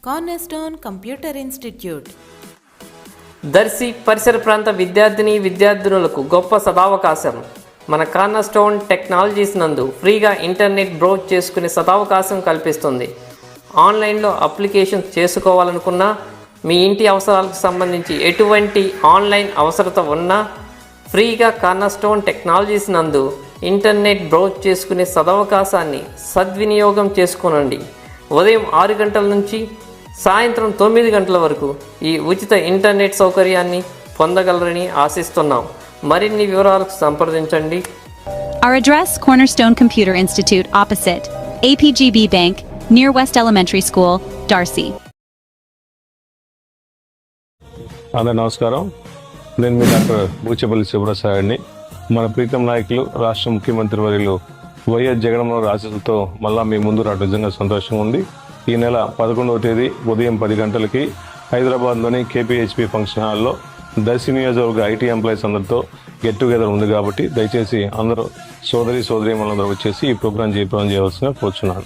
Cornerstone computer institute. Darsi పరిసర ప్రాంత విద్యార్థులకు గొప్ప సదావకాశం. మన కార్నర్స్టోన్ టెక్నాలజీస్ నందు ఫ్రీగా ఇంటర్నెట్ బ్రౌజ్ చేసుకునే సదావకాశం కల్పిస్తుంది. ఆన్లైన్లో అప్లికేషన్ చేసుకోవాలనుకున్నా, మీ ఇంటి అవసరాలకు సంబంధించి ఎటువంటి ఆన్లైన్ అవసరత ఉన్నా ఫ్రీగా కార్నర్స్టోన్ టెక్నాలజీస్ నందు ఇంటర్నెట్ బ్రౌజ్ చేసుకునే సదవకాశాన్ని సద్వినియోగం చేసుకోనండి. ఉదయం 6 గంటల నుంచి సాయంత్రం 9 గంటల వరకు ఈ ఉచిత ఇంటర్నెట్ సౌకర్యాన్ని పొందగలరని ఆశిస్తున్నాం. మరిన్ని వివరాలకు సంప్రదించండి. Our address, Cornerstone Computer Institute, opposite APGB Bank, near West Elementary School, Darcy. అందరికీ నమస్కారం. నేను మీ డాక్టర్ బూచేపల్లి శివప్రసాద్ని. మన ప్రీతం నాయకులు రాష్ట్ర ముఖ్యమంత్రి వర్యులు వైఎస్ జగన్మోహన్ ఆశీస్సులతో మళ్ళా మీ ముందు రావడం నిజంగా సంతోషంగా ఉంది. ఈ నెల 11వ తేదీ ఉదయం 10 గంటలకి హైదరాబాద్లోని కేపీహెచ్పీ ఫంక్షన్ హాల్లో దర్శి నియోజకవర్గ ఐటీ ఎంప్లాయీస్ అందరితో గెట్ టుగెదర్ ఉంది కాబట్టి దయచేసి అందరూ సోదరీమణులందరూ వచ్చేసి ఈ ప్రోగ్రాం చేయవలసిందిగా కోరుచున్నాను.